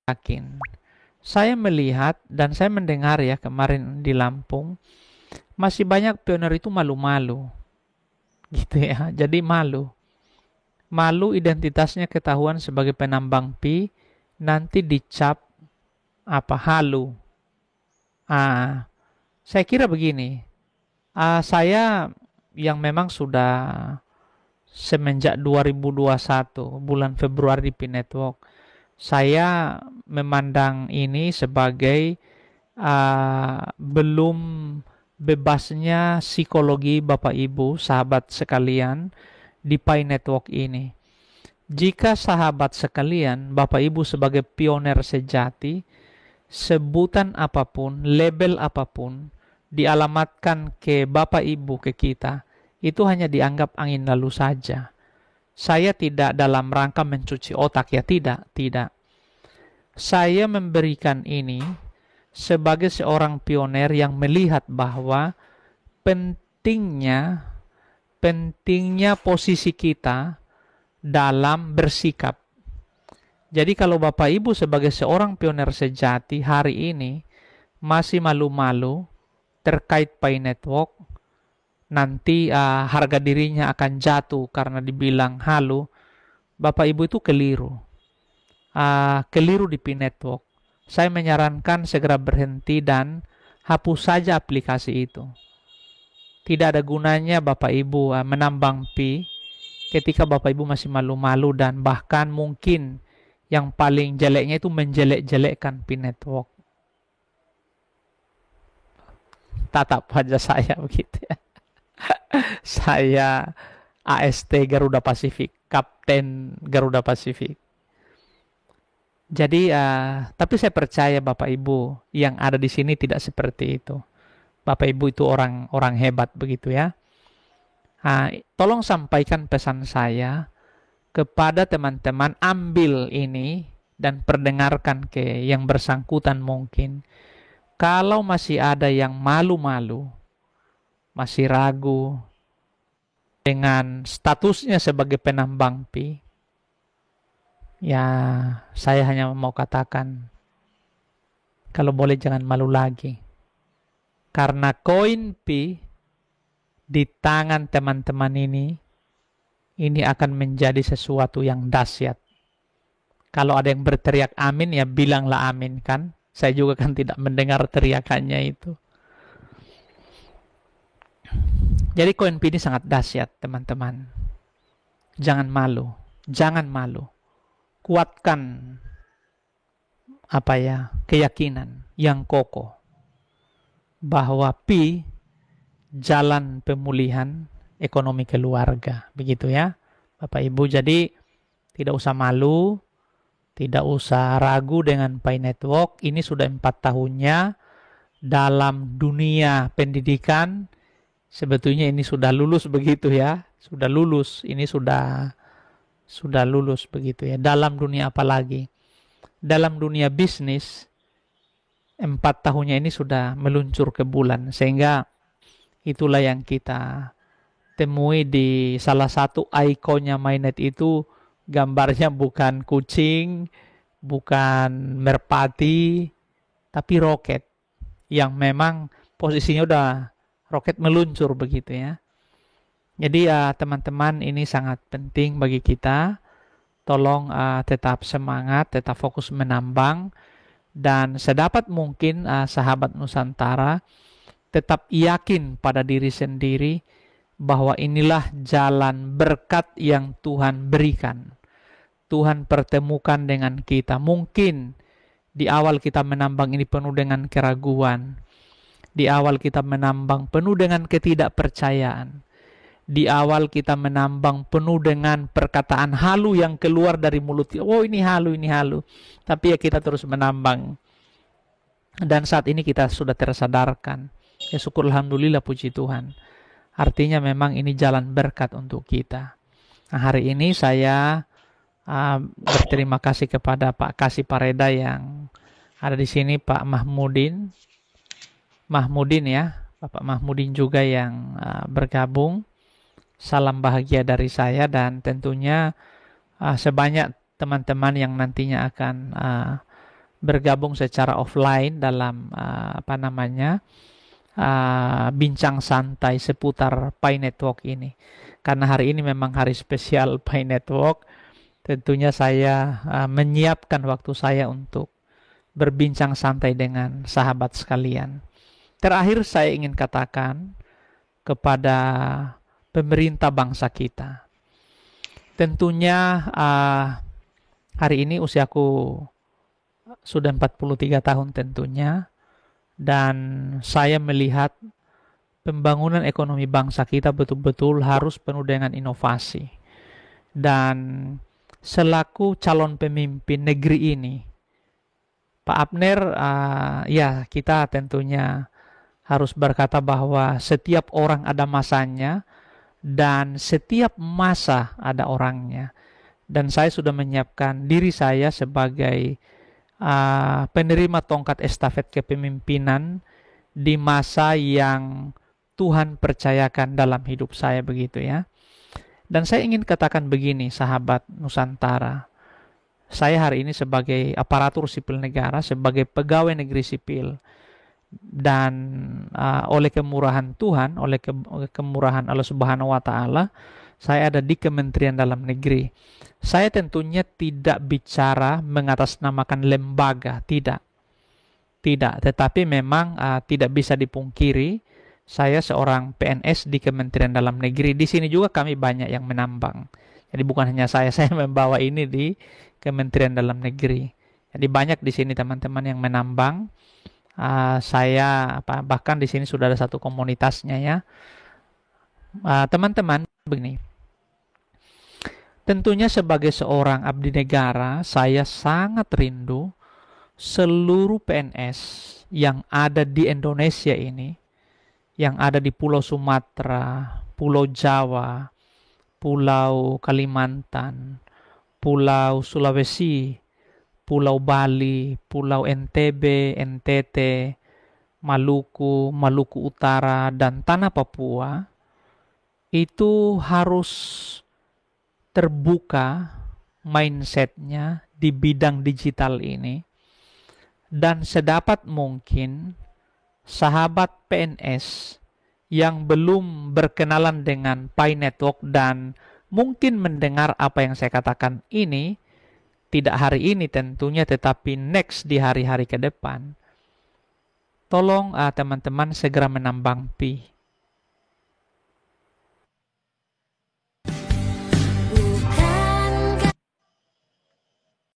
yakin. Saya melihat dan saya mendengar ya kemarin di Lampung, masih banyak pionir itu malu-malu, gitu ya. Jadi malu. Malu identitasnya ketahuan sebagai penambang pi, nanti dicap apa halu. Ah, saya kira begini. Saya yang memang sudah semenjak 2021 bulan Februari di P-Network, saya memandang ini sebagai belum bebasnya psikologi Bapak Ibu, sahabat sekalian di Pi Network ini. Jika sahabat sekalian, Bapak Ibu sebagai pioner sejati, sebutan apapun, label apapun, dialamatkan ke Bapak Ibu, ke kita, itu hanya dianggap angin lalu saja. Saya tidak dalam rangka mencuci otak ya, tidak. Saya memberikan ini sebagai seorang pioner yang melihat bahwa pentingnya posisi kita dalam bersikap. Jadi kalau Bapak Ibu sebagai seorang pioner sejati hari ini masih malu-malu terkait Pi Network, nanti harga dirinya akan jatuh karena dibilang halu, Bapak Ibu itu keliru. Keliru di Pi Network. Saya menyarankan segera berhenti dan hapus saja aplikasi itu. Tidak ada gunanya Bapak Ibu menambang Pi ketika Bapak Ibu masih malu-malu dan bahkan mungkin yang paling jeleknya itu menjelek-jelekkan Pi Network. Tatap wajah saya begitu ya. Saya AST Garuda Pasifik, Kapten Garuda Pasifik. Jadi, tapi saya percaya Bapak Ibu yang ada di sini tidak seperti itu. Bapak Ibu itu orang hebat begitu ya. Tolong sampaikan pesan saya kepada teman-teman, ambil ini dan perdengarkan ke yang bersangkutan mungkin. Kalau masih ada yang malu-malu, masih ragu dengan statusnya sebagai penambang pi, ya saya hanya mau katakan, kalau boleh jangan malu lagi. Karena koin pi di tangan teman-teman ini akan menjadi sesuatu yang dahsyat. Kalau ada yang berteriak amin, ya bilanglah amin kan. Saya juga kan tidak mendengar teriakannya itu. Jadi koin pi ini sangat dahsyat teman-teman. Jangan malu. Jangan malu. Kuatkan keyakinan yang kokoh bahwa pi jalan pemulihan ekonomi keluarga, begitu ya Bapak Ibu. Jadi tidak usah malu, tidak usah ragu dengan Pi Network. Ini sudah 4 tahunnya dalam dunia pendidikan. Sebetulnya ini sudah lulus begitu ya, sudah lulus. Ini sudah lulus begitu ya. Dalam dunia apa lagi? Dalam dunia bisnis 4 tahunnya ini sudah meluncur ke bulan, sehingga itulah yang kita temui di salah satu ikonnya Mainnet itu, gambarnya bukan kucing, bukan merpati, tapi roket yang memang posisinya udah roket meluncur begitu ya. Jadi teman-teman, ini sangat penting bagi kita. Tolong tetap semangat, tetap fokus menambang, dan sedapat mungkin sahabat Nusantara tetap yakin pada diri sendiri bahwa inilah jalan berkat yang Tuhan berikan. Tuhan pertemukan dengan kita. Mungkin di awal kita menambang ini penuh dengan keraguan. Di awal kita menambang penuh dengan ketidakpercayaan. Di awal kita menambang penuh dengan perkataan halu yang keluar dari mulut. Oh, ini halu, ini halu. Tapi ya kita terus menambang. Dan saat ini kita sudah tersadarkan. Ya syukur alhamdulillah, puji Tuhan. Artinya memang ini jalan berkat untuk kita. Nah, hari ini saya berterima kasih kepada Pak Kasih Pareda yang ada di sini, Pak Mahmudin ya, Bapak Mahmudin juga yang bergabung. Salam bahagia dari saya, dan tentunya sebanyak teman-teman yang nantinya akan bergabung secara offline dalam bincang santai seputar Pi Network ini. Karena hari ini memang hari spesial Pi Network, tentunya saya menyiapkan waktu saya untuk berbincang santai dengan sahabat sekalian. Terakhir saya ingin katakan kepada pemerintah bangsa kita. Tentunya hari ini usiaku sudah 43 tahun tentunya, dan saya melihat pembangunan ekonomi bangsa kita betul-betul harus penuh dengan inovasi. Dan selaku calon pemimpin negeri ini, Pak Abner, ya kita tentunya harus berkata bahwa setiap orang ada masanya dan setiap masa ada orangnya. Dan saya sudah menyiapkan diri saya sebagai penerima tongkat estafet kepemimpinan di masa yang Tuhan percayakan dalam hidup saya, begitu ya. Dan saya ingin katakan begini, sahabat Nusantara. Saya hari ini sebagai aparatur sipil negara, sebagai pegawai negeri sipil, dan oleh kemurahan Tuhan, oleh kemurahan Allah Subhanahu wa Ta'ala, saya ada di Kementerian Dalam Negeri. Saya tentunya tidak bicara mengatasnamakan lembaga, tidak. Tetapi memang tidak bisa dipungkiri, saya seorang PNS di Kementerian Dalam Negeri. Di sini juga kami banyak yang menambang. Jadi bukan hanya saya membawa ini di Kementerian Dalam Negeri. Jadi banyak di sini teman-teman yang menambang. Saya bahkan di sini sudah ada satu komunitasnya ya. Teman-teman, begini. Tentunya sebagai seorang abdi negara, saya sangat rindu seluruh PNS yang ada di Indonesia ini, yang ada di Pulau Sumatera, Pulau Jawa, Pulau Kalimantan, Pulau Sulawesi, Pulau Bali, Pulau NTB, NTT, Maluku, Maluku Utara, dan Tanah Papua, itu harus terbuka mindsetnya di bidang digital ini. Dan sedapat mungkin, sahabat PNS yang belum berkenalan dengan Pi Network dan mungkin mendengar apa yang saya katakan ini, tidak hari ini tentunya, tetapi next di hari-hari ke depan, tolong teman-teman segera menambang Pi.